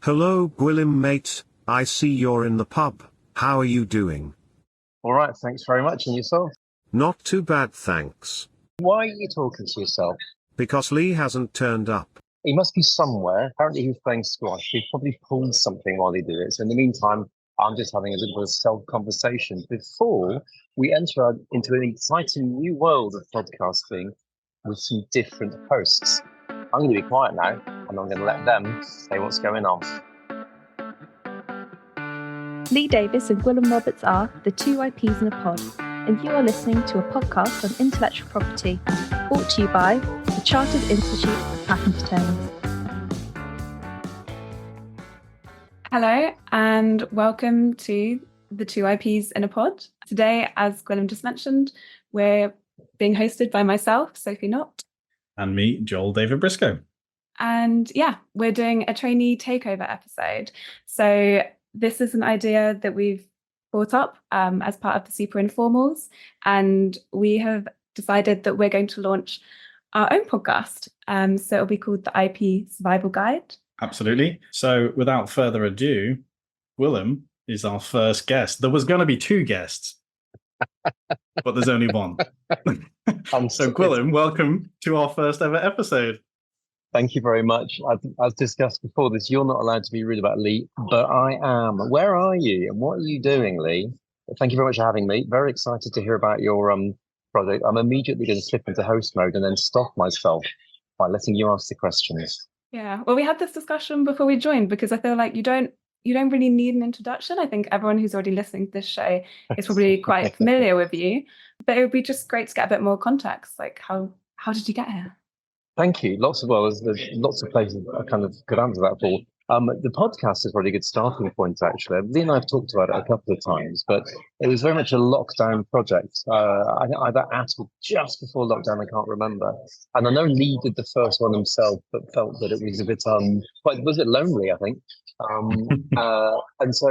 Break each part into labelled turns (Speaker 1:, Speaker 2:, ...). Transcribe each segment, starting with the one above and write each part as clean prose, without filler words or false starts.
Speaker 1: Hello Gwilym mate, I see you're in the pub, how are you doing?
Speaker 2: All right, thanks very much. And yourself?
Speaker 1: Not too bad thanks.
Speaker 2: Why are you talking to yourself?
Speaker 1: Because Lee hasn't turned up.
Speaker 2: He must be somewhere. Apparently, he's playing squash. He probably pulled something while he did it. So in the meantime, I'm just having a little bit of self-conversation before we enter into an exciting new world of podcasting with some different hosts. I'm going to be quiet now, and I'm going to let them say what's going on.
Speaker 3: Lee Davis and Gwilym Roberts are the two IPs in a pod, and you are listening to a podcast on intellectual property, brought to you by the Chartered Institute of Patent Attorneys.
Speaker 4: Hello, and welcome to the two IPs in a pod. Today, as Gwilym just mentioned, we're being hosted by myself, Sophie Knott.
Speaker 5: And me, Joel David Briscoe.
Speaker 4: And yeah, we're doing a trainee takeover episode. So this is an idea that we've brought up as part of the Super Informals, and we have decided that we're going to launch our own podcast. So it'll be called the IP Survival Guide.
Speaker 5: Absolutely. So without further ado, Gwilym is our first guest. There was going to be two guests, but there's only one. So Gwilym, welcome to our first ever episode.
Speaker 2: Thank you very much. I've discussed before this. You're not allowed to be rude about Lee, but I am. Where are you and what are you doing, Lee? Thank you very much for having me. Very excited to hear about your project. I'm immediately going to slip into host mode and then stop myself by letting you ask the questions.
Speaker 4: Yeah, well, we had this discussion before we joined because I feel like you don't really need an introduction. I think everyone who's already listening to this show is probably quite familiar with you, but it would be just great to get a bit more context. Like, how did you get here?
Speaker 2: Thank you. There's lots of places I kind of could answer that for. The podcast is a really good starting point, actually. Lee and I have talked about it a couple of times, but it was very much a lockdown project. Either at or just before lockdown, I can't remember. And I know Lee did the first one himself, but felt that it was a bit was it lonely, I think. And so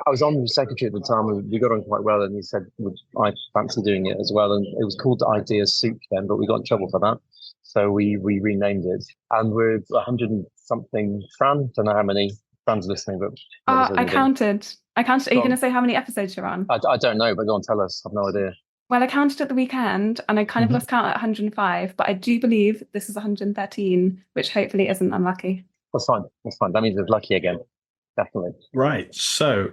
Speaker 2: I was on with secretary at the time, and we got on quite well, and he said, would I fancy doing it as well? And it was called the Idea Soup then, but we got in trouble for that. So we renamed it, and we're 100 and something. Fran, don't know how many Fran's listening, but
Speaker 4: I counted. Are you going to say how many episodes you're on?
Speaker 2: I don't know, but go on, tell us. I've no idea.
Speaker 4: Well, I counted at the weekend, and I kind of lost count at 105, but I do believe this is 113, which hopefully isn't unlucky.
Speaker 2: That's fine. That means it's lucky again. Definitely.
Speaker 5: Right. So,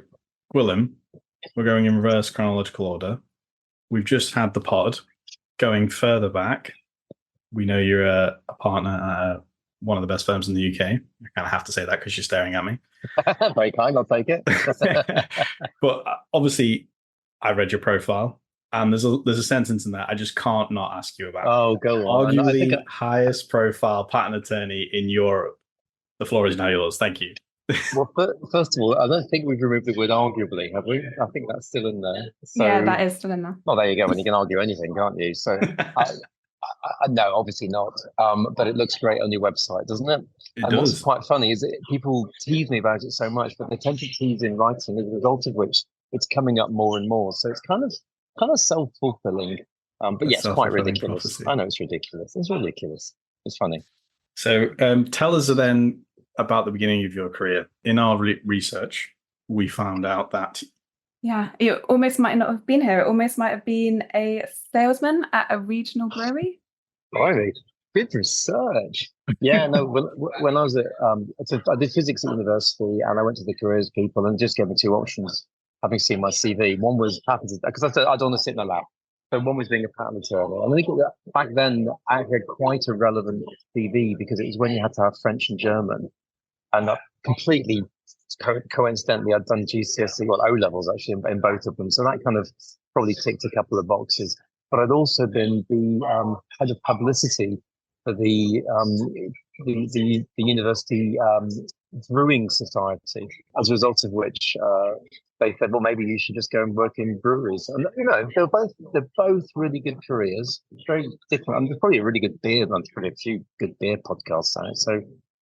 Speaker 5: Gwilym, we're going in reverse chronological order. We've just had the pod. Going further back, we know you're a partner at one of the best firms in the UK. I kind of have to say that because you're staring at me.
Speaker 2: Very kind, I'll take it.
Speaker 5: But obviously, I read your profile, and there's a sentence in there I just can't not ask you about.
Speaker 2: Oh, go on.
Speaker 5: Arguably highest profile patent attorney in Europe. The floor is now yours. Thank you.
Speaker 2: Well, first of all, I don't think we've removed the word arguably, have we? I think that's still in there. So,
Speaker 4: yeah, that is still in there.
Speaker 2: Well, there you go. And you can argue anything, can't you? So, no, obviously not. But it looks great on your website, doesn't it?
Speaker 5: It
Speaker 2: and
Speaker 5: does.
Speaker 2: What's quite funny is that people tease me about it so much, but they tend to tease in writing, as a result of which it's coming up more and more. So it's kind of self-fulfilling. But yes, quite ridiculous.
Speaker 5: Prophecy.
Speaker 2: I know it's ridiculous. It's ridiculous. It's funny.
Speaker 5: So tell us then about the beginning of your career. In our research, we found out that
Speaker 4: it almost might not have been here. It almost might have been a salesman at a regional brewery.
Speaker 2: Blimey, good research. Yeah, no, when I was at, I did physics at university, and I went to the careers people and just gave me two options, having seen my CV. One was patent, because I said I don't want to sit in the lab. So one was being a patent attorney. And I think that back then I had quite a relevant CV because it was when you had to have French and German. And completely coincidentally, I'd done GCSE, O-levels actually in both of them. So that kind of probably ticked a couple of boxes. But I'd also been the head of publicity for the university brewing society, as a result of which they said, well, maybe you should just go and work in breweries. And they're both really good careers, very different. And there's probably a really good beer. There's probably a few good beer podcasts out. So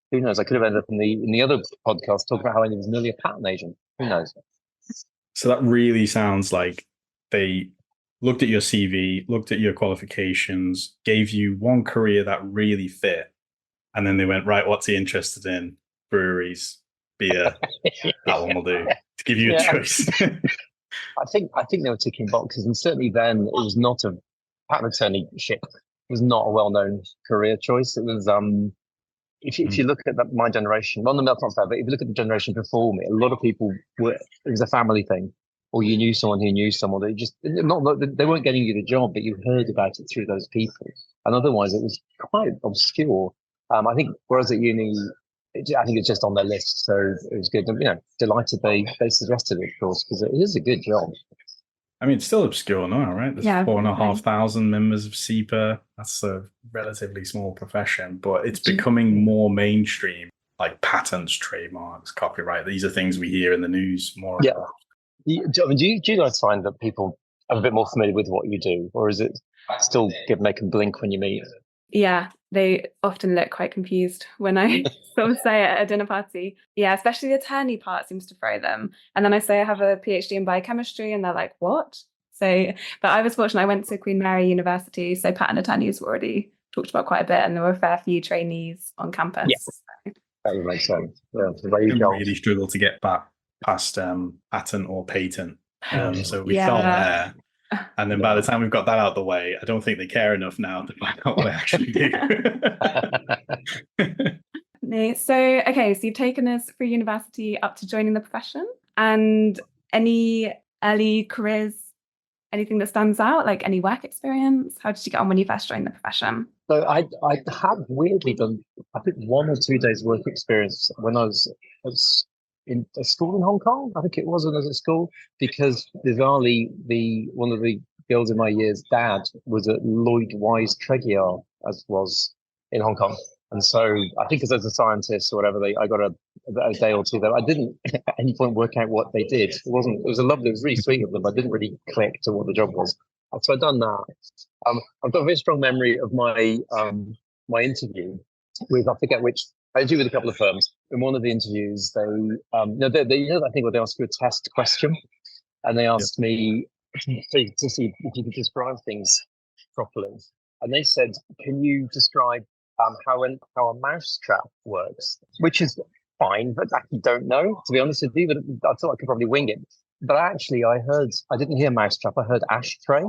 Speaker 2: who knows? I could have ended up in the other podcast talking about how I was nearly a patent agent. Who knows?
Speaker 5: So that really sounds like they looked at your CV, looked at your qualifications, gave you one career that really fit, and then they went, right, what's he interested in? breweries, beer. That one will do. To give you a
Speaker 2: Yeah.
Speaker 5: choice.
Speaker 2: I think they were ticking boxes, and certainly then it was not a patent attorneyship was not a well-known career choice. It was if you look at my generation, well, no, that's not fair, but if you look at the generation before me, a lot of people it was a family thing, or you knew someone who knew someone. They just they weren't getting you the job, but you heard about it through those people, and otherwise it was quite obscure. I think whereas at uni, I think it's just on their list, so it was good. Delighted they suggested it, of course, because it is a good job.
Speaker 5: I mean, it's still obscure now, right? There's 4,500 members of SEPA. That's a relatively small profession, but it's becoming more mainstream, like patents, trademarks, copyright. These are things we hear in the news more.
Speaker 2: Yeah. Do you guys find that people are a bit more familiar with what you do, or is it still make them blink when you meet?
Speaker 4: Yeah, they often look quite confused when I sort of say it at a dinner party. Yeah, especially the attorney part seems to throw them. And then I say I have a PhD in biochemistry and they're like, what? So, but I was fortunate. I went to Queen Mary University, so patent attorneys were already talked about quite a bit, and there were a fair few trainees on campus.
Speaker 2: Yes, that would make sense. Yeah,
Speaker 5: really struggle to get past patent or patent. So we start there. And then by the time we've got that out of the way, I don't think they care enough now to find out what they actually do.
Speaker 4: So you've taken us through university up to joining the profession, and any early careers, anything that stands out, like any work experience? How did you get on when you first joined the profession?
Speaker 2: So I had weirdly done, I think, 1 or 2 days work experience when I was in a school in Hong Kong. I think it was when I was at school, because bizarrely one of the girls in my year's dad was at Lloyd Wise Tregear, as was in Hong Kong. And so I think as a scientist or whatever, I got a day or two there. I didn't at any point work out what they did. It was really sweet of them. I didn't really click to what the job was. So I've done that. I've got a very strong memory of my my interview with, I forget which, I interviewed with a couple of firms. In one of the interviews, they I think where they asked you a test question, and they asked me to see if you could describe things properly. And they said, "Can you describe how a mouse trap works?" Which is fine, but I actually don't know, to be honest with you. But I thought I could probably wing it. But actually, I didn't hear mousetrap. I heard ashtray.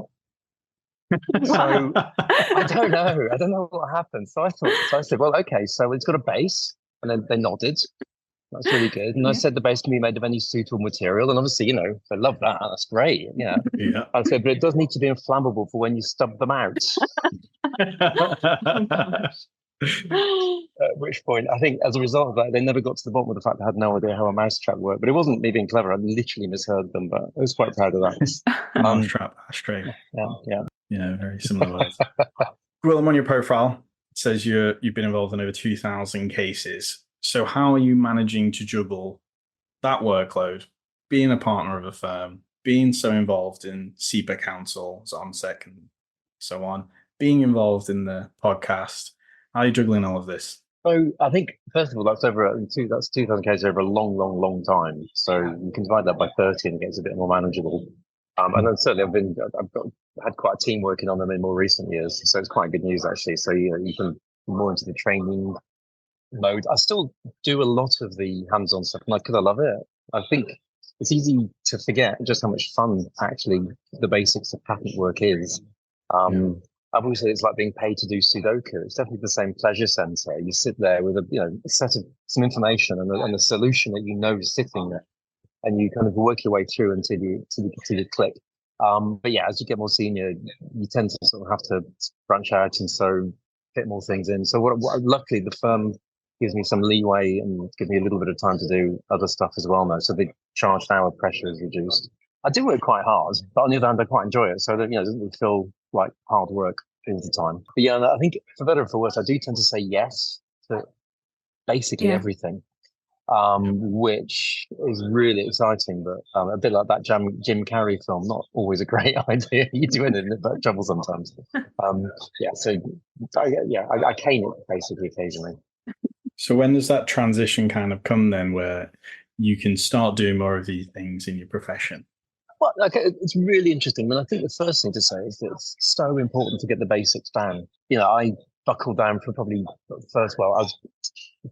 Speaker 2: So I don't know. I don't know what happened. So I said, well, okay. So it's got a base, and then they nodded. That's really good. And I said the base can be made of any suitable material, and obviously, they love that. That's great. Yeah. I said, but it does need to be inflammable for when you stub them out. At which point, I think as a result of that, they never got to the bottom of the fact they had no idea how a mousetrap worked. But it wasn't me being clever. I literally misheard them, but I was quite proud of that.
Speaker 5: Mousetrap, ashtray.
Speaker 2: Yeah.
Speaker 5: Very similar words. Gwilym, on your profile, it says you've been involved in over 2,000 cases. So how are you managing to juggle that workload, being a partner of a firm, being so involved in SEPA Council, ZONSEC, and so on, being involved in the podcast? How are you juggling all of this?
Speaker 2: So I think, first of all, that's 2,000 cases over a long, long, long time. So you can divide that by 30 and it gets a bit more manageable. And then certainly I've had quite a team working on them in more recent years. So it's quite good news, actually. So, you can more into the training mode. I still do a lot of the hands-on stuff because I love it. I think it's easy to forget just how much fun some the basics of patent work is. Obviously, it's like being paid to do Sudoku. It's definitely the same pleasure center. You sit there with a set of some information and a solution that is sitting there, and you kind of work your way through until you click. But yeah, as you get more senior, you tend to sort of have to branch out and so fit more things in. So luckily, the firm gives me some leeway and gives me a little bit of time to do other stuff as well now. So the charged hour pressure is reduced. I do work quite hard, but on the other hand, I quite enjoy it. So that, it doesn't feel like hard work all the time. But yeah, I think for better or for worse, I do tend to say yes to basically everything, which is really exciting. But a bit like that Jim Carrey film, not always a great idea. You do end up in trouble sometimes. I cane it basically occasionally.
Speaker 5: So when does that transition kind of come then, where you can start doing more of these things in your profession?
Speaker 2: Well, it's really interesting. I mean, I think the first thing to say is that it's so important to get the basics down. I buckled down for probably first. Well, I was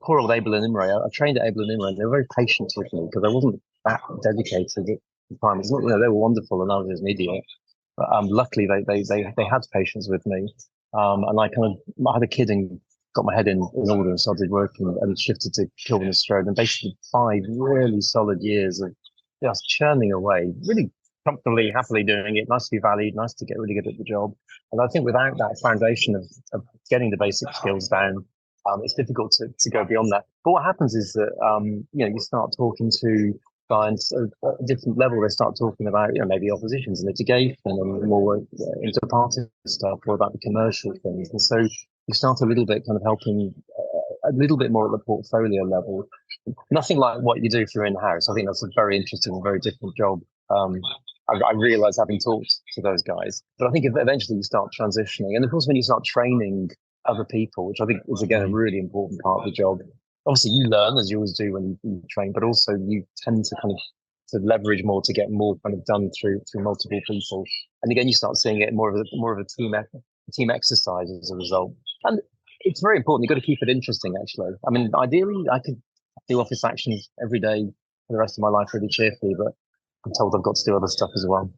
Speaker 2: poor old Abel and Imre. I trained at Abel and Imre, and they were very patient with me because I wasn't that dedicated at the time. It's not, they were wonderful, and I was just an idiot. But luckily, they had patience with me, and I had a kid and got my head in order and started working and shifted to Kilburn and Strode, and basically 5 really solid years of just churning away, really comfortably, happily doing it. Nice to be valued, nice to get really good at the job. And I think without that foundation of getting the basic skills down, it's difficult to go beyond that. But what happens is that you start talking to clients at a different level. They start talking about maybe oppositions and litigation and more inter-party stuff, or about the commercial things. And so you start a little bit kind of helping a little bit more at the portfolio level. Nothing like what you do if you're in-house. I think that's a very interesting and very different job. I realise having talked to those guys, but I think eventually you start transitioning. And of course, when you start training other people, which I think is again a really important part of the job. Obviously, you learn as you always do when you train, but also you tend to kind of to leverage more to get more kind of done through multiple people. And again, you start seeing it more of a team exercise as a result. And it's very important. You've got to keep it interesting. Actually, I mean, ideally, I could do office actions every day for the rest of my life really cheerfully, but I'm told I've got to do other stuff as well.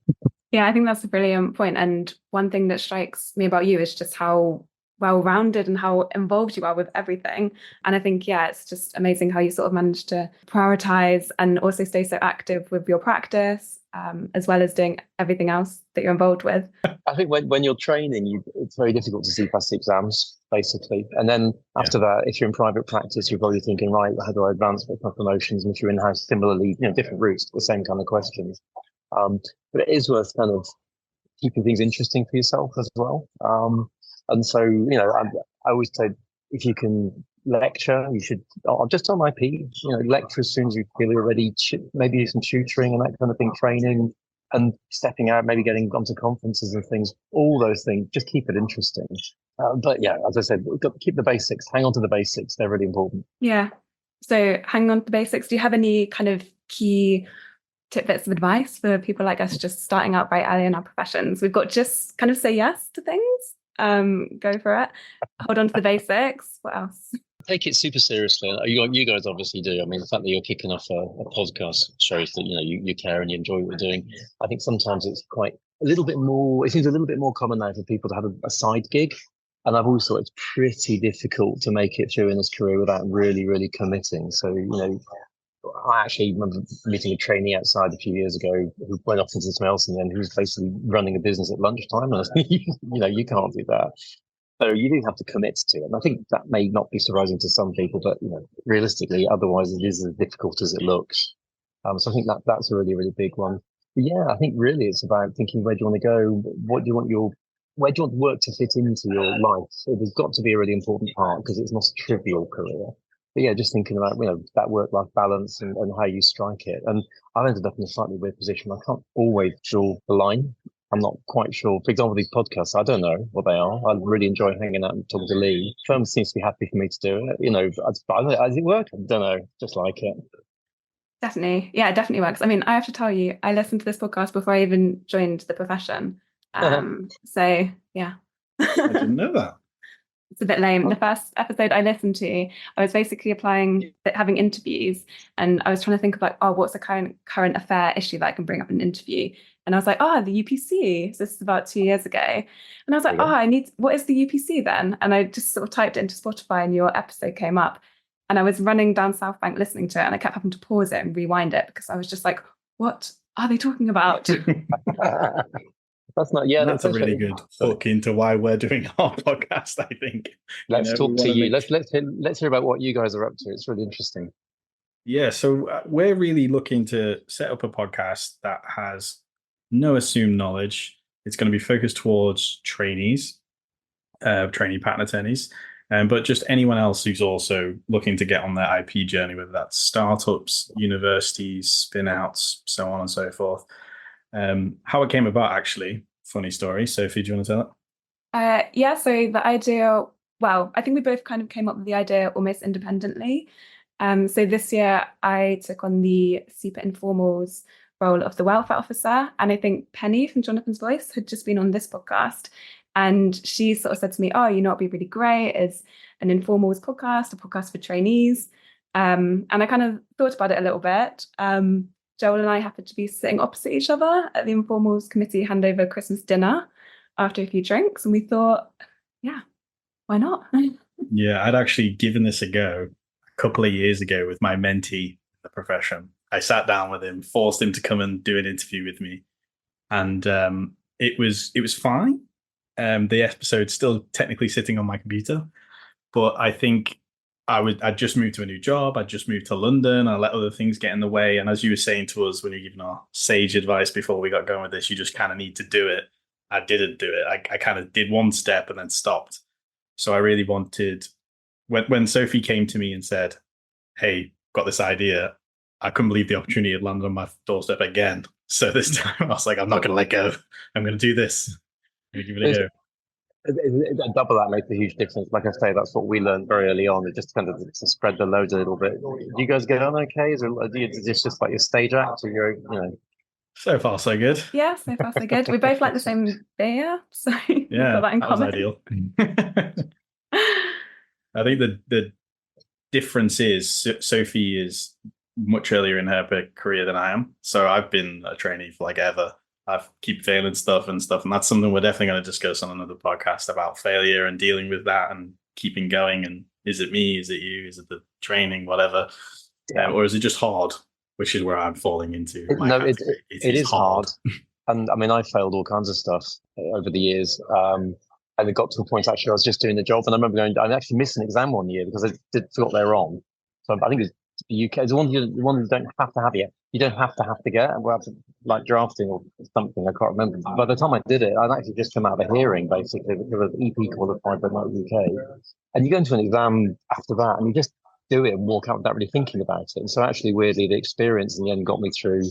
Speaker 4: Yeah, I think that's a brilliant point. And one thing that strikes me about you is just how well-rounded and how involved you are with everything. And I think, it's just amazing how you sort of manage to prioritize and also stay so active with your practice, as well as doing everything else that you're involved with.
Speaker 2: I think when you're training, it's very difficult to see past the exams, basically. And then after that, if you're in private practice, you're probably thinking, right, how do I advance with my promotions? And if you're in-house, similarly, different routes, the same kind of questions. But it is worth kind of keeping things interesting for yourself as well. And so, I always say, if you can lecture, you should, just on IP, lecture as soon as you feel you're ready, maybe do some tutoring and that kind of thing, training and stepping out, maybe getting onto conferences and things, all those things, just keep it interesting. But as I said, we've got to keep the basics, hang on to the basics. They're really important.
Speaker 4: Yeah. So hang on to the basics. Do you have any kind of key tidbits of advice for people like us just starting out very early in our professions? We've got just kind of say yes to things. Go for it. Hold on to the basics. What else?
Speaker 6: Take it super seriously. You guys obviously do. I mean, the fact that you're kicking off a podcast shows that you care and you enjoy what you're doing. I think sometimes it's quite a little bit more. It seems a little bit more common now for people to have a side gig, and I've always thought it's pretty difficult to make it through in this career without really, really committing. So I actually remember meeting a trainee outside a few years ago who went off into something else, and then who was basically running a business at lunchtime. And I was you can't do that. So you do have to commit to it. And I think that may not be surprising to some people, but realistically, otherwise it is as difficult as it looks. So I think that's a really, really big one. But I think really it's about thinking, where do you want to go? Where do you want work to fit into your life? It has got to be a really important part because it's not a trivial career. But just thinking about that work-life balance and how you strike it. And I've ended up in a slightly weird position. I can't always draw the line. I'm not quite sure. For example, these podcasts, I don't know what they are. I really enjoy hanging out and talking to Lee. Firm seems to be happy for me to do it. Does it work? I don't know. Just like it.
Speaker 4: Definitely. Yeah, it definitely works. I mean, I have to tell you, I listened to this podcast before I even joined the profession. So, yeah.
Speaker 5: I didn't know that.
Speaker 4: It's a bit lame. The first episode I listened to, I was basically having interviews, and I was trying to think of what's a current affair issue that I can bring up in an interview. And I was like, the UPC. So this is about 2 years ago. And I was like, what is the UPC then? And I just sort of typed it into Spotify and your episode came up. And I was running down South Bank listening to it, and I kept having to pause it and rewind it because I was just like, what are they talking about?
Speaker 2: That's not.
Speaker 5: That's a really good hook into why we're doing our podcast. I think.
Speaker 2: Let's talk to you. Let's hear about what you guys are up to. It's really interesting.
Speaker 5: Yeah, so we're really looking to set up a podcast that has no assumed knowledge. It's going to be focused towards trainees, trainee patent attorneys, but just anyone else who's also looking to get on their IP journey, whether that's startups, universities, spin-outs, so on and so forth. How it came about, actually, funny story. Sophie, do you want to tell it?
Speaker 4: So the idea, I think we both kind of came up with the idea almost independently. So this year I took on the Super Informals role of the welfare officer, and I think Penny from Jonathan's Voice had just been on this podcast, And she sort of said to me, oh, you know, it'd be really great is an Informals podcast, a podcast for trainees. And I kind of thought about it a little bit. Joel and I happened to be sitting opposite each other at the Informals committee handover Christmas dinner after a few drinks. And we thought, yeah, why not?
Speaker 5: Yeah, I'd actually given this a go a couple of years ago with my mentee in the profession. I sat down with him, forced him to come and do an interview with me. And it was fine. The episode's still technically sitting on my computer, but I think I'd just moved to a new job. I'd just moved to London. I let other things get in the way. And as you were saying to us when you were giving our sage advice before we got going with this, you just kind of need to do it. I didn't do it. I kind of did one step and then stopped. So I really wanted, when Sophie came to me and said, hey, got this idea, I couldn't believe the opportunity had landed on my doorstep again. So this time I was like, I'm not going to let go. I'm going to do this. I'm going to give it a go.
Speaker 2: A double that makes a huge difference. Like I say, that's what we learned very early on. It just kind of to spread the load a little bit. Do you guys get on okay? Is this just like your stage act, or
Speaker 5: So far, so good.
Speaker 4: Yeah, so far so good. We both like the same beer, so we've
Speaker 5: Yeah,
Speaker 4: got that in
Speaker 5: was
Speaker 4: common.
Speaker 5: ideal. I think the difference is Sophie is much earlier in her career than I am. So I've been a trainee for like ever. I keep failing stuff, and that's something we're definitely going to discuss on another podcast about failure and dealing with that and keeping going. And is it me? Is it you? Is it the training? Whatever. Or is it just hard? Which is where I'm falling into.
Speaker 2: It is hard. And I mean, I failed all kinds of stuff over the years. And it got to a point, actually, I was just doing the job. And I remember I actually missed an exam one year because I forgot they were on. So I think it was the UK. It's the one you don't have to have yet. You don't have to get. Well, like drafting or something, I can't remember. By the time I did it, I'd actually just come out of a hearing, basically, because I was EP qualified, but not UK. And you go into an exam after that, and you just do it and walk out without really thinking about it. And so actually, weirdly, the experience in the end got me through.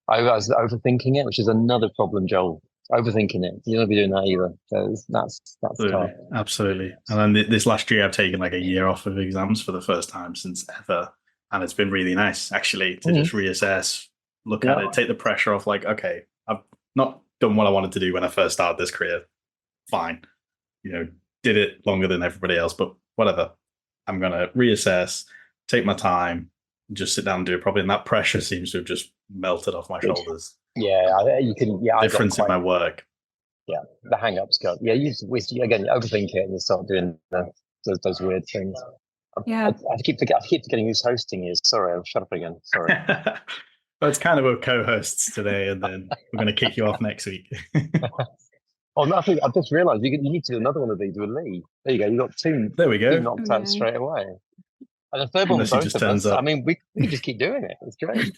Speaker 2: I was overthinking it, which is another problem, Joel. Overthinking it. You'll never be doing that either. So that's tough.
Speaker 5: Absolutely. And then this last year, I've taken like a year off of exams for the first time since ever. And it's been really nice, actually, to just reassess, look at it, take the pressure off. Like, okay, I've not done what I wanted to do when I first started this career. Fine. Did it longer than everybody else, but whatever. I'm going to reassess, take my time, just sit down and do it properly. And that pressure seems to have just melted off my shoulders.
Speaker 2: Yeah, you can. Yeah,
Speaker 5: difference in my work.
Speaker 2: Yeah, the hang-ups go. Yeah, you overthink it and you start doing those weird things.
Speaker 4: Yeah,
Speaker 2: I keep forgetting who's hosting is. Sorry, I'll shut up again. Sorry.
Speaker 5: Well, it's kind of a co-hosts today, and then we're going to kick you off next week.
Speaker 2: Oh no! I've just realised you need to do another one of these with Lee. There you go. You got two.
Speaker 5: There we go.
Speaker 2: Knocked out straight away. And the third one was both of us. I mean, we can just keep doing it. It's great.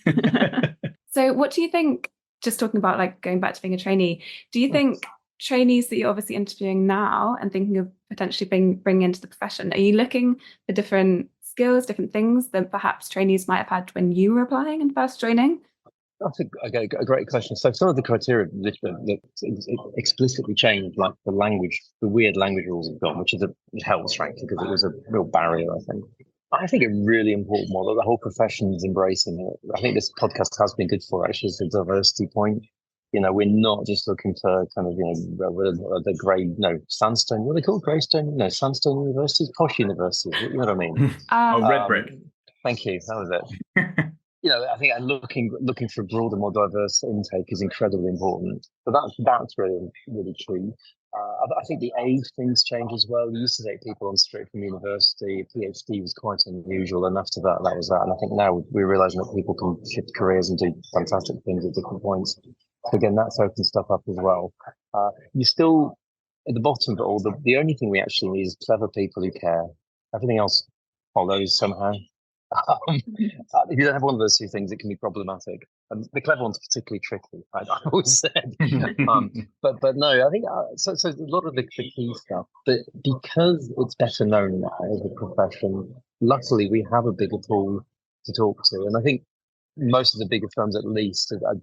Speaker 4: So, what do you think? Just talking about like going back to being a trainee, do you think trainees that you're obviously interviewing now and thinking of potentially bringing into the profession, are you looking for different skills, different things that perhaps trainees might have had when you were applying and first joining?
Speaker 2: That's a great question. So some of the criteria that explicitly changed, like the weird language rules have gone, which helps, frankly, because it was a real barrier, I think. I think a really important one that the whole profession is embracing it. I think this podcast has been good for, actually, is the diversity point. We're not just looking for kind of, the grey, sandstone. What are they called? Greystone? No, sandstone universities, posh universities. You know what I mean?
Speaker 5: Red brick.
Speaker 2: Thank you. That was it. I think looking for a broader, more diverse intake is incredibly important. But that's really, really key. I think the age things change as well. We used to take people on straight from university. PhD was quite unusual, and after that was that. And I think now we're realising that people can shift careers and do fantastic things at different points. So again, that's opened stuff up as well. You still, at the bottom of it all, the only thing we actually need is clever people who care. Everything else follows somehow. If you don't have one of those two things, it can be problematic. The clever one's particularly tricky, I always said. But no, I think so. A lot of the key stuff, but because it's better known now as a profession, luckily we have a bigger pool to talk to, and I think most of the bigger firms, at least, are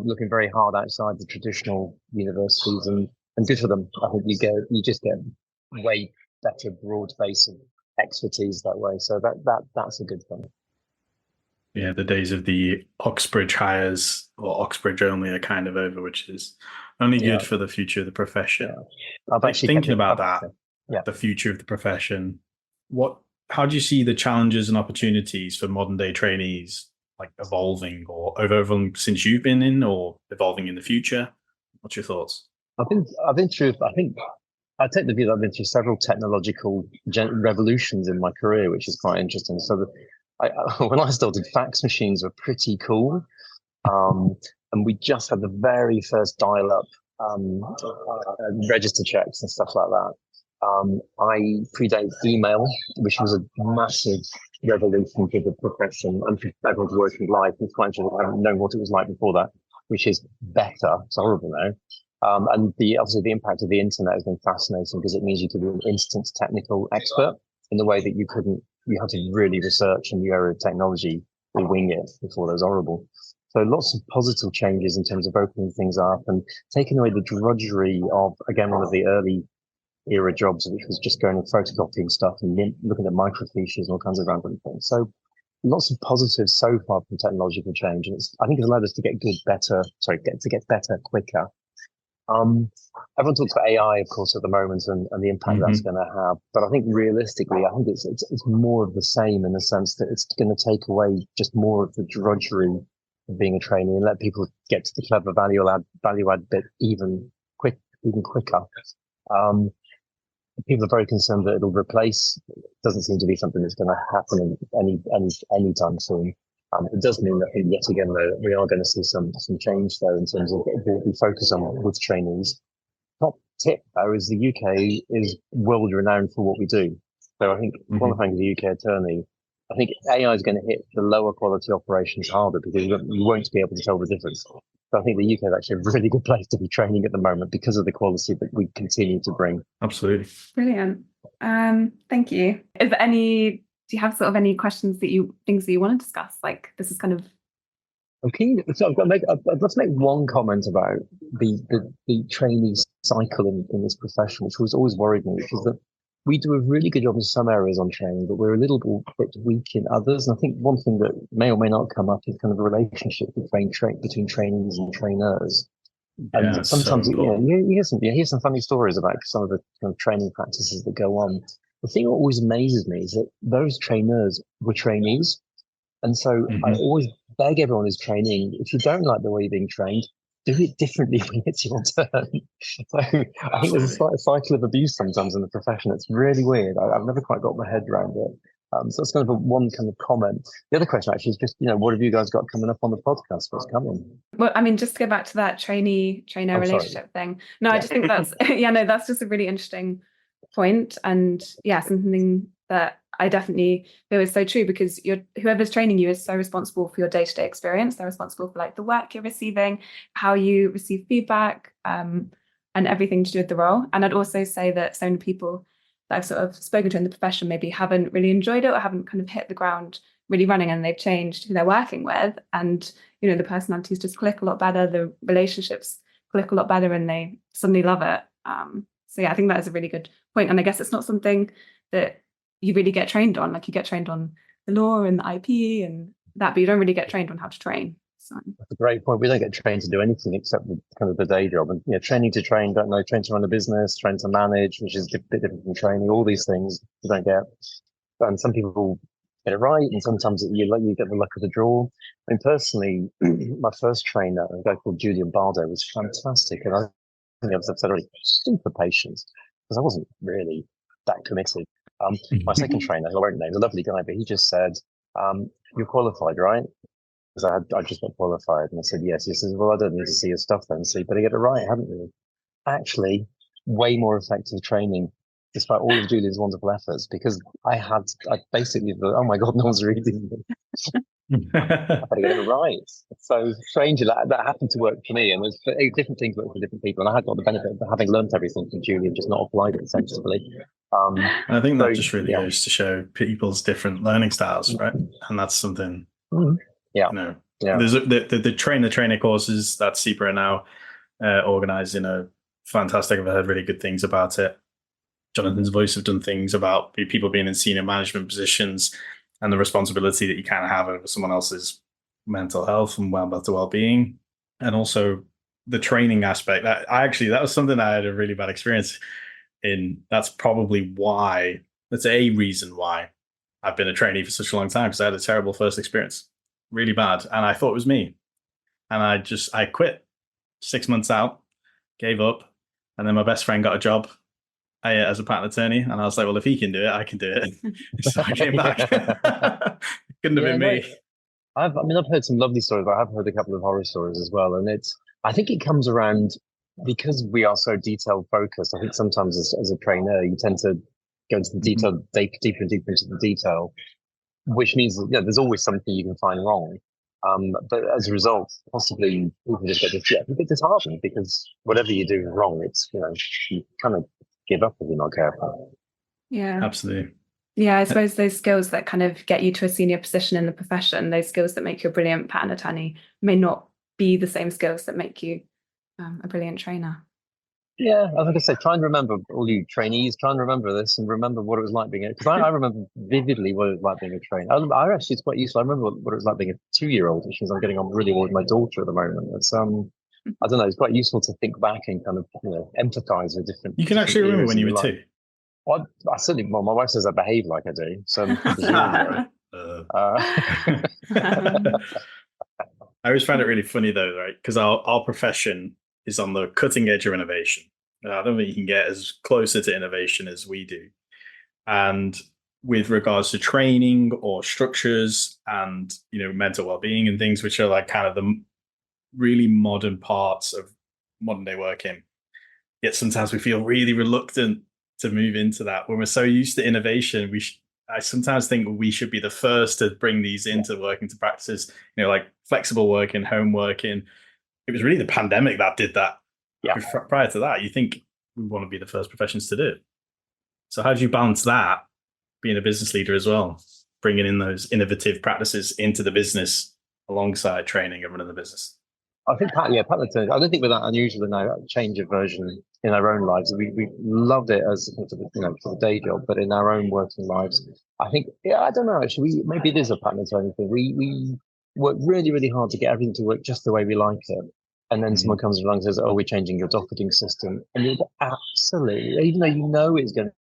Speaker 2: looking very hard outside the traditional universities, and good for them. I think you just get way better broad base of expertise that way. So that's a good thing.
Speaker 5: Yeah, the days of the Oxbridge hires or Oxbridge only are kind of over, which is only good for the future of the profession.
Speaker 2: I've actually
Speaker 5: Thinking about that,
Speaker 2: Yeah.
Speaker 5: the future of the profession, how do you see the challenges and opportunities for modern day trainees like evolving or evolving since you've been in or evolving in the future? What's your thoughts?
Speaker 2: I think I take the view that I've been through several technological revolutions in my career, which is quite interesting. So when I started, fax machines were pretty cool. And we just had the very first dial-up register checks and stuff like that. I predate email, which was a massive revolution for the profession and for everyone's working life. It's quite interesting. I haven't known what it was like before that, which is better. It's horrible now. And obviously the impact of the internet has been fascinating because it means you could be an instant technical expert in the way that you had to really research in the area of technology or wing it before that was horrible. So lots of positive changes in terms of opening things up and taking away the drudgery of, again, one of the early era jobs, which was just going and photocopying stuff and looking at microfiches and all kinds of random things. So lots of positives so far from technological change. And I think it's allowed us to get better quicker. Everyone talks about AI, of course, at the moment and the impact that's going to have. But I think realistically, I think it's more of the same in the sense that it's going to take away just more of the drudgery of being a trainee and let people get to the clever value add bit even quicker. People are very concerned that it'll replace. It doesn't seem to be something that's going to happen anytime soon. It does mean that yet again, though, we are going to see some change there in terms of what we focus on with trainees. Top tip, though, is the UK is world renowned for what we do. So I think qualifying as a UK attorney, I think AI is going to hit the lower quality operations harder because you won't be able to tell the difference. So I think the UK is actually a really good place to be training at the moment because of the quality that we continue to bring.
Speaker 5: Absolutely.
Speaker 4: Brilliant. Thank you. Do you have sort of any things that you want to discuss? Like this is kind of.
Speaker 2: Okay, so I'd love to make one comment about the trainee cycle in this profession, which was always worried me, which is that we do a really good job in some areas on training, but we're a little bit weak in others. And I think one thing that may or may not come up is kind of a relationship between trainees and trainers. And sometimes you hear some funny stories about some of the kind of training practices that go on. The thing that always amazes me is that those trainers were trainees. And so I always beg everyone who's training, if you don't like the way you're being trained, do it differently when it's your turn. So I think there's a slight cycle of abuse sometimes in the profession. It's really weird. I've never quite got my head around it. So that's kind of one kind of comment. The other question actually is just, what have you guys got coming up on the podcast? What's coming?
Speaker 4: Well, I mean, just to go back to that trainer relationship thing. No, I just think that's, that's just a really interesting point. And something that I definitely feel is so true because whoever's training you is so responsible for your day-to-day experience. They're responsible for like the work you're receiving, how you receive feedback, and everything to do with the role. And I'd also say that so many people that I've sort of spoken to in the profession maybe haven't really enjoyed it or haven't kind of hit the ground really running, and they've changed who they're working with. And, the personalities just click a lot better, the relationships click a lot better, and they suddenly love it. I think that is a really good point. And I guess it's not something that you really get trained on. Like you get trained on the law and the IP and that, but you don't really get trained on how to train. So
Speaker 2: that's a great point. We don't get trained to do anything except kind of the day job. And training to train, don't know, train to run a business, train to manage, which is a bit different from training. All these things you don't get. And some people get it right, and sometimes you get the luck of the draw. I mean, personally, my first trainer, a guy called Julian Bardo, was fantastic, and I think I've said already, super patient because I wasn't really that committed. My second trainer, who I won't name, a lovely guy, but he just said, "You're qualified, right?" Because I just got qualified, and I said yes. He says, "Well, I don't need to see your stuff then, so you better get it right, haven't you?" Actually, way more effective training, despite all of Julian's wonderful efforts, because I basically thought, oh my God, no one's reading me. I better get it right. So strangely, that happened to work for me, and there's different things work for different people. And I had got the benefit of having learned everything from Julian, just not applied it sensibly.
Speaker 5: I think that just really goes to show people's different learning styles, right? And that's something. There's the trainer courses that CIPA are now organising are fantastic. I've heard really good things about it. Jonathan's Voice have done things about people being in senior management positions and the responsibility that you kind of have over someone else's mental health and better well-being, and also the training aspect. That was something I had a really bad experience in. That's probably why. That's a reason why I've been a trainee for such a long time, because I had a terrible first experience, really bad, and I thought it was me, and I quit 6 months out, gave up, and then my best friend got a job as a patent attorney, and I was like, well, if he can do it, I can do it. So I came back. Couldn't have been me.
Speaker 2: I've heard some lovely stories, but I've heard a couple of horror stories as well. And I think it comes around because we are so detail focused. I think sometimes as a trainer, you tend to go into the detail, deeper and deeper into the detail, which means that there's always something you can find wrong. But as a result, possibly people just get a bit disheartened because whatever you do wrong, it's you kind of give up if you're not careful.
Speaker 4: Yeah,
Speaker 5: absolutely.
Speaker 4: Yeah, I suppose those skills that kind of get you to a senior position in the profession, those skills that make you a brilliant patent attorney, may not be the same skills that make you a brilliant trainer.
Speaker 2: Yeah, like I said, try and remember, all you trainees, try and remember this and remember what it was like being because I remember vividly what it was like being a trainer. I actually, it's quite useful. I remember what it was like being a 2-year-old, which means I'm getting on really well with my daughter at the moment. It's I don't know, it's quite useful to think back and kind of empathize with different.
Speaker 5: You can actually remember when you were 2.
Speaker 2: Well, I certainly. Well, my wife says I behave like I do, so
Speaker 5: I always find it really funny though, right? Because our profession is on the cutting edge of innovation. I don't think you can get as closer to innovation as we do. And with regards to training or structures and mental well-being and things which are like kind of the really modern parts of modern day working, yet sometimes we feel really reluctant to move into that when we're so used to innovation. I sometimes think we should be the first to bring these into working to practices, like flexible working, home working. It was really the pandemic that did that.
Speaker 2: Yeah.
Speaker 5: Prior to that, you think we want to be the first professions to do it. So how do you balance that, being a business leader as well, bringing in those innovative practices into the business alongside training and running the business?
Speaker 2: I think patent attorneys, I don't think we're that unusual in our change of version in our own lives. We loved it as for the day job, but in our own working lives, I think I don't know. Actually, maybe it is a patent attorney thing. We work really, really hard to get everything to work just the way we like it, and then someone comes along and says, "Oh, we're changing your docketing system," and you're absolutely, even though it's going to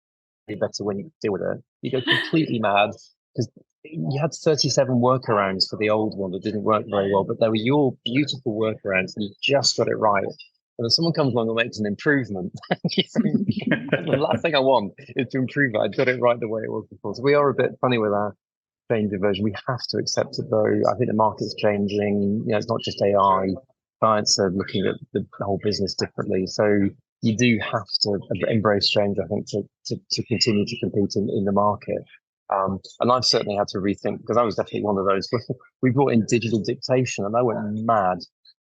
Speaker 2: be better when you deal with it, you go completely mad because you had 37 workarounds for the old one that didn't work very well, but they were your beautiful workarounds and you just got it right. And then someone comes along and makes an improvement. The last thing I want is to improve it. I got it right the way it was before. So we are a bit funny with our change of version. We have to accept it though. I think the market's changing. It's not just AI. Clients are looking at the whole business differently. So you do have to embrace change, I think, to continue to compete in the market. And I've certainly had to rethink because I was definitely one of those. We brought in digital dictation and I went mad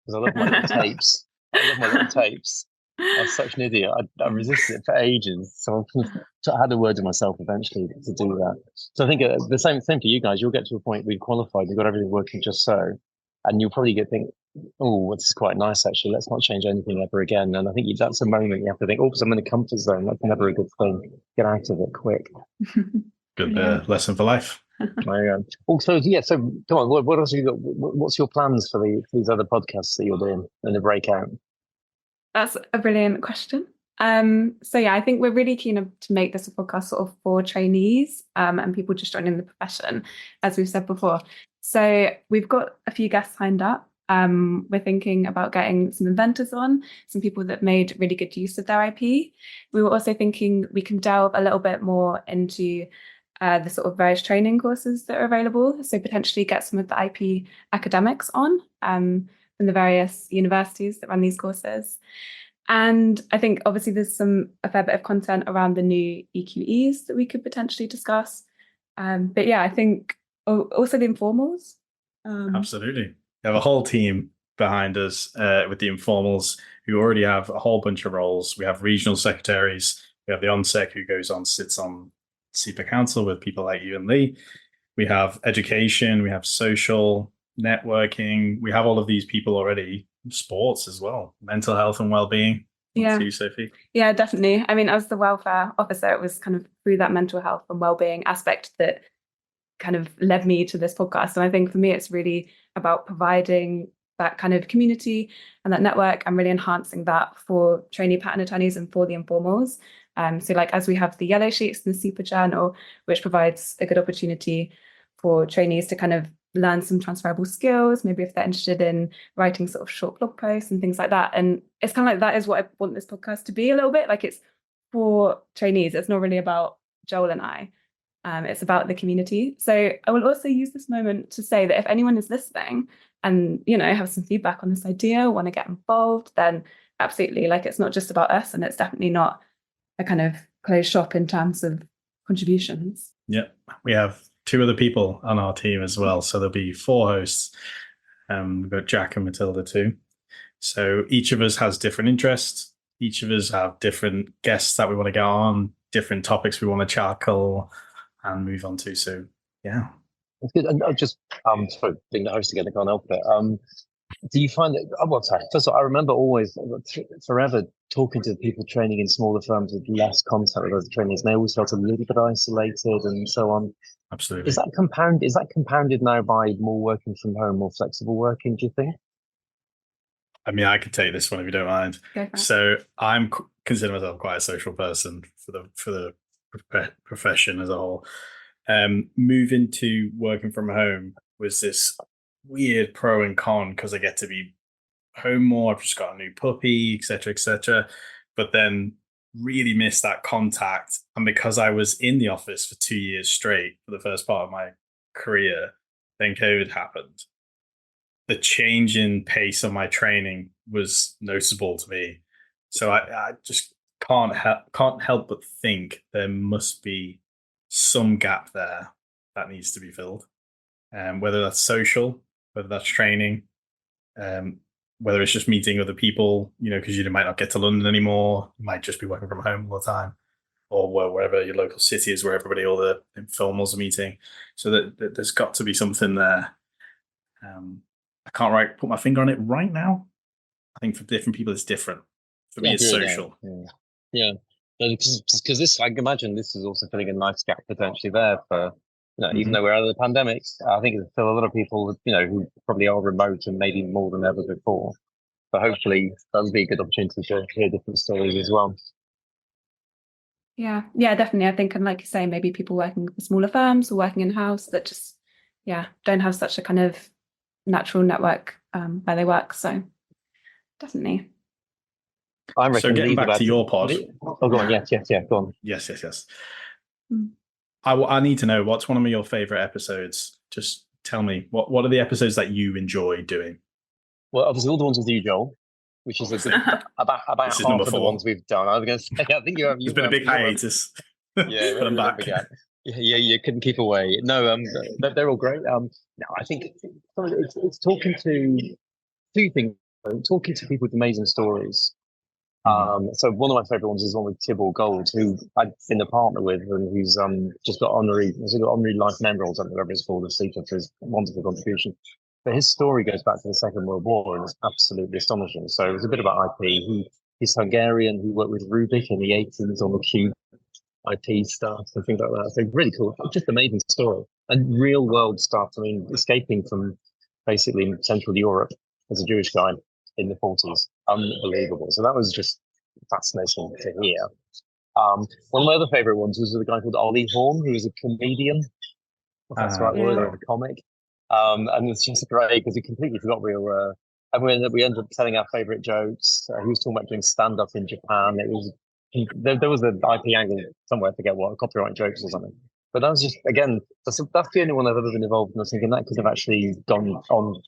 Speaker 2: because I love my little tapes. I was such an idiot. I resisted it for ages. So I had a word to myself eventually to do that. So I think the same thing for you guys. You'll get to a point where you've qualified, you've got everything working just so, and you'll probably think, oh, this is quite nice actually. Let's not change anything ever again. And I think that's a moment you have to think, oh, I'm in the comfort zone. That's never a good thing. Get out of it quick.
Speaker 5: Good lesson for life.
Speaker 2: Also, so come on. What else have you got? What's your plans for these other podcasts that you're doing in the breakout?
Speaker 4: That's a brilliant question. I think we're really keen to make this a podcast sort of for trainees and people just joining the profession, as we've said before. So we've got a few guests lined up. We're thinking about getting some inventors on, some people that made really good use of their IP. We were also thinking we can delve a little bit more into the sort of various training courses that are available. So potentially get some of the IP academics on from the various universities that run these courses. And I think obviously there's a fair bit of content around the new EQEs that we could potentially discuss. I think also the informals.
Speaker 5: Absolutely. We have a whole team behind us with the informals who already have a whole bunch of roles. We have regional secretaries. We have the ONSEC who sits on CEPA Council with people like you and Lee. We have education. We have social, networking. We have all of these people already. Sports as well, mental health and well-being.
Speaker 4: Yeah.
Speaker 5: You, Sophie?
Speaker 4: Yeah, definitely. I mean, as the welfare officer, it was kind of through that mental health and well-being aspect that kind of led me to this podcast. And I think for me, it's really about providing that kind of community and that network and really enhancing that for trainee patent attorneys and for the informals. So like as we have the yellow sheets and the super journal, which provides a good opportunity for trainees to kind of learn some transferable skills, maybe if they're interested in writing sort of short blog posts and things like that. And it's kind of like that is what I want this podcast to be a little bit. Like it's for trainees. It's not really about Joel and I. It's about the community. So I will also use this moment to say that if anyone is listening and, you know, have some feedback on this idea, want to get involved, then absolutely, like it's not just about us, and it's definitely not a kind of closed shop in terms of contributions.
Speaker 5: Yeah, we have 2 other people on our team as well. So there'll be 4 hosts. We've got Jack and Matilda too. So each of us has different interests. Each of us have different guests that we want to get on, different topics we want to tackle and move on to. So yeah.
Speaker 2: That's good. And just sorry, being the host again, I can't help it. Do you find that, well, sorry, first of all, I remember always forever talking to people training in smaller firms with less contact with other trainees, and they always felt a little bit isolated and so on.
Speaker 5: Absolutely.
Speaker 2: Is that compounded now by more working from home, more flexible working, do you think?
Speaker 5: I mean, I could take this one if you don't mind. So I'm consider myself quite a social person for the profession as a whole. Moving to working from home was this weird pro and con because I get to be home more. I've just got a new puppy, etc., etc. But then really miss that contact. And because I was in the office for 2 years straight for the first part of my career, then COVID happened. The change in pace of my training was noticeable to me. So I just can't help but think there must be some gap there that needs to be filled. Whether that's social, whether that's training, whether it's just meeting other people, you know, because you might not get to London anymore, you might just be working from home all the time, or wherever your local city is where all the informals are meeting. So that there's got to be something there. I can't put my finger on it right now. I think for different people it's different. For me, it's social.
Speaker 6: Yeah. Because this, I can imagine this is also filling a nice gap potentially there for, you know, even though we're out of the pandemic, I think there's still a lot of people, you know, who probably are remote and maybe more than ever before. But hopefully that'll be a good opportunity to hear different stories as well.
Speaker 4: Yeah, definitely. I think, and like you say, maybe people working for smaller firms or working in-house that just, don't have such a kind of natural network where they work. So definitely.
Speaker 5: So getting back to your pod.
Speaker 2: Oh, go on. Yes, go on.
Speaker 5: Yes. I need to know, what's one of your favorite episodes? Just tell me, what are the episodes that you enjoy doing?
Speaker 2: Well, obviously all the ones with you, Joel, which is about half of the ones we've done. I was going to say, I think you have.
Speaker 5: It's been a big hiatus.
Speaker 2: Yeah,
Speaker 5: but I'm back.
Speaker 2: Yeah, you couldn't keep away. No, they're all great. No, I think it's talking to 2 things. Talking to people with amazing stories. So one of my favorite ones is one with Tibble Gold, who I've been a partner with, and who's just got honorary life member or something, whatever it's called, of CETA for his wonderful contribution. But his story goes back to the Second World War, and it's absolutely astonishing. So it was a bit about IP. He's Hungarian. He worked with Rubik in the 80s on the cube IP stuff and things like that. So really cool. Just amazing story and real world stuff. I mean, escaping from basically Central Europe as a Jewish guy in the 40s, unbelievable. So that was just fascinating to hear. One of my other favorite ones was with a guy called Ollie Horn, who was a comedian. If that's the right word, or a comic. And it's just great because we completely forgot we were. And we ended up telling our favorite jokes. He was talking about doing stand up in Japan. It was there was an IP angle somewhere. I forget what, copyright jokes or something. But that was just, again, that's the only one I've ever been involved in. I was thinking that could have actually gone on,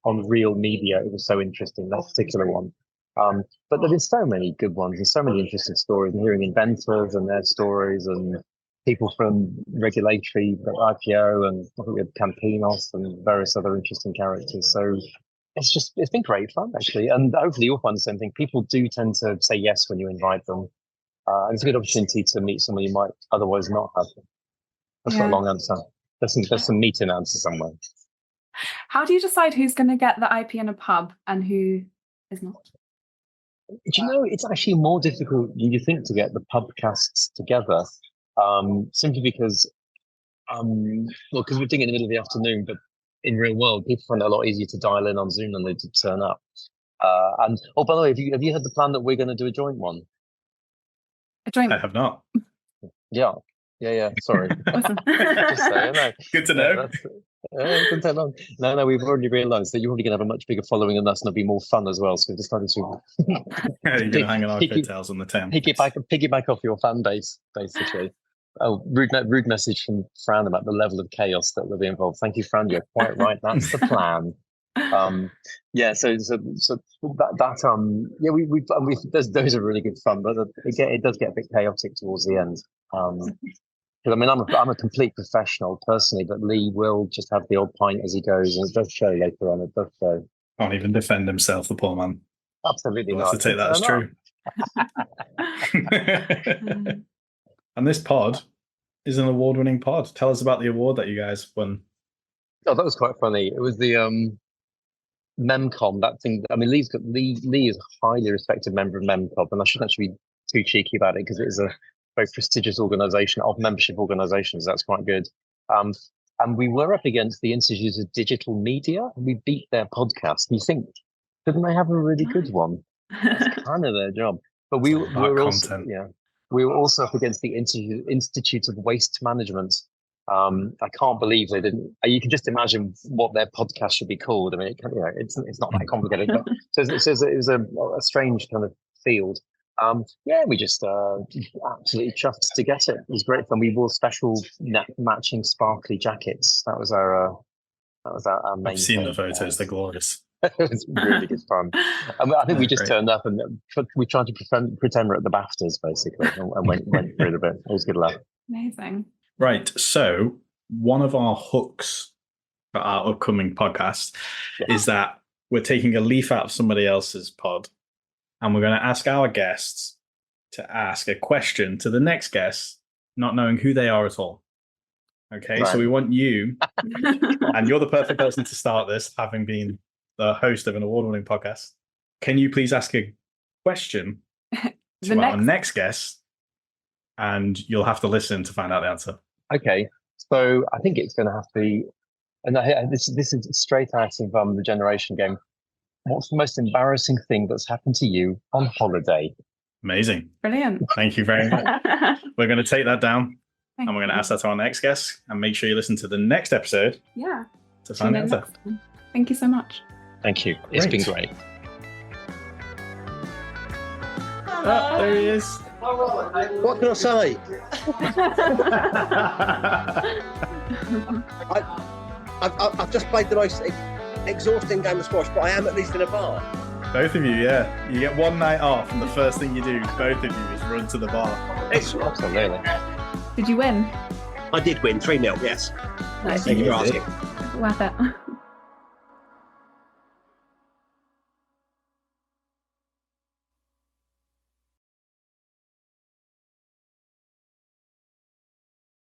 Speaker 2: on real media. It was so interesting, that particular one. But there's so many good ones and so many interesting stories, and hearing inventors and their stories, and people from regulatory, IPO, and I think we had Campinos and various other interesting characters. So it's been great fun, actually. And hopefully you'll find the same thing. People do tend to say yes when you invite them. And it's a good opportunity to meet someone you might otherwise not have. That's quite a long answer. There's some meat in answer somewhere.
Speaker 4: How do you decide who's going to get the IP in a pub and who is not?
Speaker 2: Do you know, it's actually more difficult than you think to get the pubcasts together, simply because
Speaker 6: Well, because we're doing it in the middle of the afternoon, but in real world, people find it a lot easier to dial in on Zoom than they do turn up. And by the way, have you had the plan that we're going to do a joint one?
Speaker 4: A joint.
Speaker 5: I have not.
Speaker 6: Yeah. Sorry.
Speaker 4: Awesome.
Speaker 6: Just saying. No.
Speaker 5: Good to know.
Speaker 6: It didn't take long. No, we've already realised that you're probably going to have a much bigger following than us, and it'll be more fun as well. So we've decided to
Speaker 5: You're going to hang on our coattails on the 10th.
Speaker 6: piggyback off your fan base, basically. Oh, rude message from Fran about the level of chaos that will be involved. Thank you, Fran. You're quite right. That's the plan. Yeah. So those are really good fun, but it does get a bit chaotic towards the end. Because I mean, I'm a complete professional personally, but Lee will just have the odd pint as he goes, and it does show later on. It does show.
Speaker 5: Can't even defend himself, the poor man.
Speaker 6: Absolutely
Speaker 5: We'll
Speaker 6: not.
Speaker 5: have to take that as true. And this pod is an award-winning pod. Tell us about the award that you guys won.
Speaker 6: Oh, that was quite funny. It was the Memcom, that thing. I mean, Lee is a highly respected member of Memcom, and I shouldn't actually be too cheeky about it because it is a very prestigious organisation of membership organisations. That's quite good. And we were up against the Institute of Digital Media. We beat their podcast. You think, didn't they have a really good one? That's kind of their job. But we were also, we were also up against the Institute of Waste Management. I can't believe they didn't. You can just imagine what their podcast should be called. I mean, it's not that complicated. But it was a strange kind of field. We just absolutely chuffed to get it. It was great fun. We wore special matching sparkly jackets. That was our main.
Speaker 5: I've seen the photos; they're glorious.
Speaker 6: It was really good fun. I think we just turned up and we tried to pretend we're at the BAFTAs basically, and went through it a bit. It was a good laugh.
Speaker 4: Amazing.
Speaker 5: Right. So one of our hooks for our upcoming podcast is that we're taking a leaf out of somebody else's pod, and we're going to ask our guests to ask a question to the next guest, not knowing who they are at all. Okay. Right. So we want you, and you're the perfect person to start this, having been the host of an award-winning podcast. Can you please ask a question to our next guest, and you'll have to listen to find out the answer.
Speaker 6: Okay, so I think it's going to have to be, and this is straight out of the Generation Game. What's the most embarrassing thing that's happened to you on holiday?
Speaker 5: Amazing.
Speaker 4: Brilliant.
Speaker 5: Thank you very much. We're going to take that down, and we're going to ask that to our next guest, and make sure you listen to the next episode.
Speaker 4: Yeah.
Speaker 5: To find the answer.
Speaker 4: Thank you so much.
Speaker 6: Thank you. It's been great.
Speaker 5: Oh, there he is.
Speaker 7: What can I say? I've just played the most exhausting game of squash, but I am at least in a bar.
Speaker 5: Both of you, yeah. You get one night off, and the first thing you do, both of you, is run to the bar.
Speaker 6: Absolutely.
Speaker 4: Did you win?
Speaker 7: I did win 3-0, yes.
Speaker 4: Nice.
Speaker 7: Thank you for asking.
Speaker 4: Worth it.